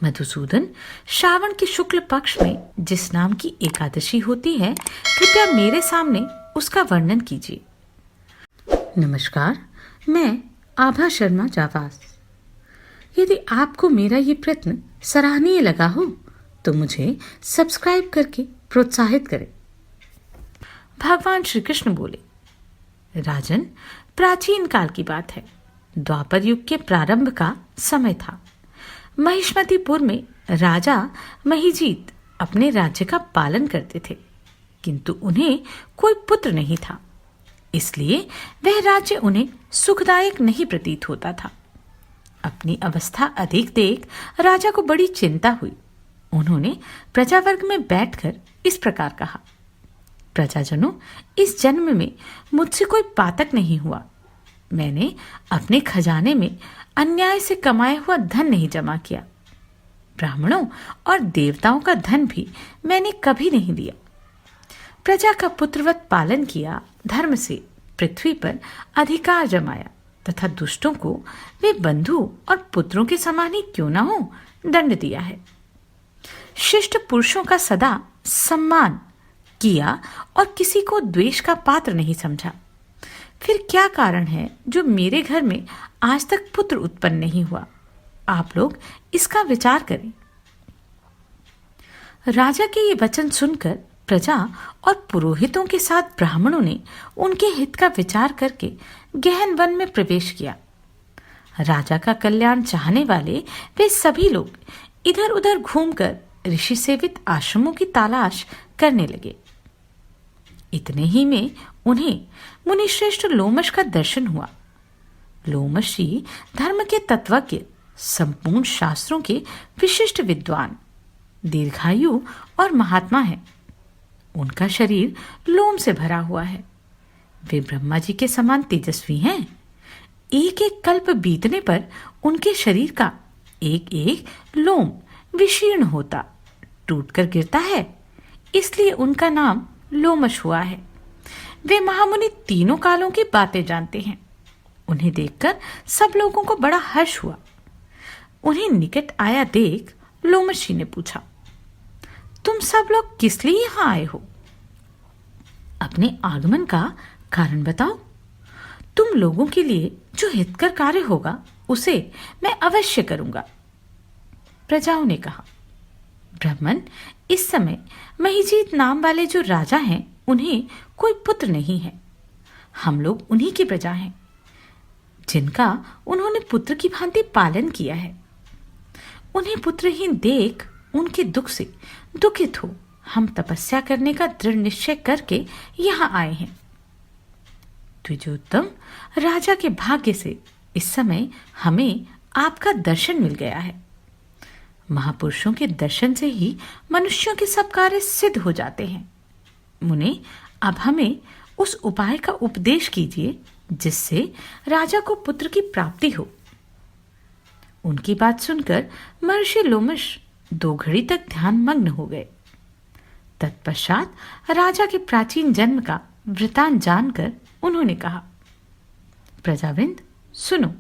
मधुसूदन, श्रावण के शुक्ल पक्ष में जिस नाम की एकादशी होती है, कृपया मेरे सामने उसका वर्णन कीजिए। नमस्कार, मैं आभा शर्मा जावास। यदि आपको मेरा ये प्रयत्न सराहनीय लगा हो तो मुझे सब्सक्राइब करके प्रोत्साहित करें। भगवान श्री कृष्ण बोले, राजन, प्राचीन काल की बात है। द्वापर युग के प्रारंभ का समय था। महिष्मतीपुर में राजा महिजीत अपने राज्य का पालन करते थे, किंतु उन्हें कोई पुत्र नहीं था। इसलिए वह राज्य उन्हें सुखदायक नहीं प्रतीत होता था। अपनी अवस्था अधिक देख राजा को बड़ी चिंता हुई। उन्होंने प्रजावर्ग में बैठकर इस प्रकार कहा, प्रजाजनों, इस जन्म में मुझसे कोई पातक नहीं हुआ। मैंने अपने खजाने में अन्याय से कमाया हुआ धन नहीं जमा किया। ब्राह्मणों और देवताओं का धन भी मैंने कभी नहीं लिया। प्रजा का पुत्रवत पालन किया, धर्म से पृथ्वी पर अधिकार जमाया तथा दुष्टों को वे बंधु और पुत्रों के समान ही क्यों ना हो दंड दिया है। शिष्ट पुरुषों का सदा सम्मान किया और किसी को द्वेष का पात्र नहीं समझा। फिर क्या कारण है जो मेरे घर में आज तक पुत्र उत्पन्न नहीं हुआ? आप लोग इसका विचार करें। राजा के ये वचन सुनकर प्रजा और पुरोहितों के साथ ब्राह्मणों ने उनके हित का विचार करके गहन वन में प्रवेश किया। राजा का कल्याण चाहने वाले वे सभी लोग इधर उधर घूमकर ऋषि सेवित आश्रमों की तलाश करने लगे। इतने ही में उन्हें मुनिश्रेष्ठ लोमश का दर्शन हुआ। लोमश जी धर्म के तत्वज्ञ, संपूर्ण शास्त्रों के विशिष्ट विद्वान, दीर्घायु और महात्मा हैं। उनका शरीर लोम से भरा हुआ है। वे ब्रह्मा जी के समान तेजस्वी हैं। एक एक कल्प बीतने पर उनके शरीर का एक एक लोम विशीर्ण होता, टूटकर गिरता है। इसलिए उनका नाम लोमश हुआ है। वे महामुनि तीनों कालों की बातें जानते हैं। उन्हें देखकर सब लोगों को बड़ा हर्ष हुआ। उन्हें निकट आया देख लोमश जी ने पूछा, तुम सब लोग किस लिए यहां आए हो? अपने आगमन का कारण बताओ। तुम लोगों के लिए जो हितकर कार्य होगा उसे मैं अवश्य करूंगा। प्रजाओं ने कहा, ब्राह्मण, इस समय महिजीत नाम वाले जो राजा हैं, उन्हें कोई पुत्र नहीं है। हम लोग उन्हीं की प्रजा हैं, जिनका उन्होंने पुत्र की भांति पालन किया है। उन्हें पुत्रहीन देख उनके दुख से दुखित हो हम तपस्या करने का दृढ़ निश्चय करके यहां आए हैं। द्विजोत्तम, राजा के भाग्य से इस समय हमें आपका दर्शन मिल गया है। महापुरुषों के दर्शन से ही मनुष्यों के सब कार्य सिद्ध हो जाते हैं। मुने, अब हमें उस उपाय का उपदेश कीजिए जिससे राजा को पुत्र की प्राप्ति हो। उनकी बात सुनकर महर्षि लोमश 2 घड़ी तक ध्यान मग्न हो गए। तत्पश्चात राजा के प्राचीन जन्म का वृतांत जानकर उन्होंने कहा, प्रजावृंद सुनो।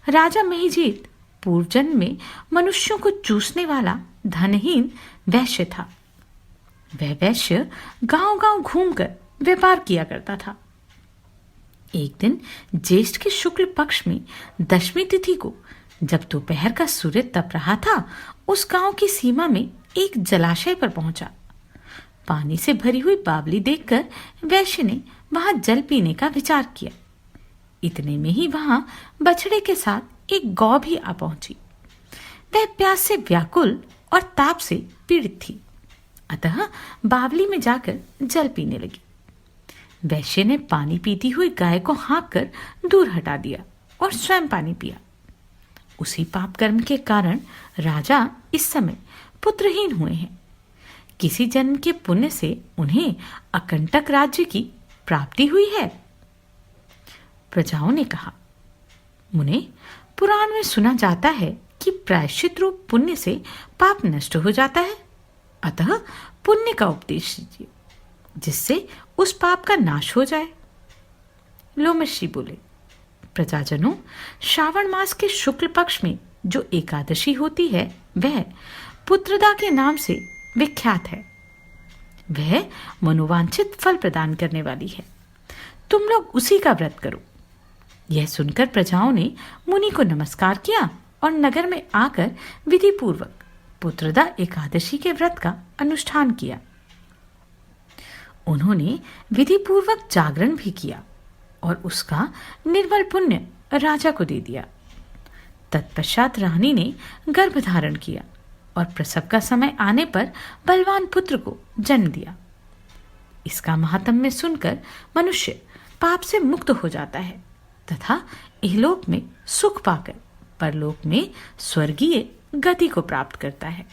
राजा महिजीत पूर्व जन्म में मनुष्यों को चूसने वाला धनहीन वैश्य था। वह वैश्य गांव-गांव घूमकर व्यापार किया करता था। एक दिन ज्येष्ठ के शुक्ल पक्ष में 10वीं तिथि को जब दोपहर का सूर्य तप रहा था, उस गांव की सीमा में एक जलाशय पर पहुंचा। पानी से भरी हुई बावली देखकर वैश्य ने वहां जल पीने का विचार किया। इतने में ही वहां बछड़े के साथ एक गौ भी आ पहुंची। वह प्यास से व्याकुल और ताप से पीड़ित थी, अतः बावली में जाकर जल पीने लगी। वैश्य ने पानी पीती हुई गाय को हाँक कर दूर हटा दिया और स्वयं पानी पिया। उसी पाप कर्म के कारण राजा इस समय पुत्रहीन हुए हैं। किसी जन्म के पुण्य से उन्हें अकंटक राज्य की प्राप्ति हुई है। प्रजाओं ने कहा, मुने, पुराण में सुना जाता है कि प्रायश्चित रूप पुण्य से पाप नष्ट हो जाता है। अतः पुण्य का उपदेश दीजिए जिससे उस पाप का नाश हो जाए। लोमश जी बोले, प्रजाजनों, श्रावण मास के शुक्ल पक्ष में जो एकादशी होती है वह पुत्रदा के नाम से विख्यात है। वह मनोवांछित फल प्रदान करने वाली है। तुम लोग उसी का व्रत करो। यह सुनकर प्रजाओं ने मुनि को नमस्कार किया और नगर में आकर विधि पूर्वक पुत्रदा एकादशी के व्रत का अनुष्ठान किया। उन्होंने विधि पूर्वक जागरण भी किया और उसका निर्मल पुण्य राजा को दे दिया। तत्पश्चात रानी ने गर्भ धारण किया और प्रसव का समय आने पर बलवान पुत्र को जन्म दिया। इसका महात्म्य सुनकर मनुष्य पाप से मुक्त हो जाता है तथा इहलोक में सुख पाकर परलोक में स्वर्गीय गति को प्राप्त करता है।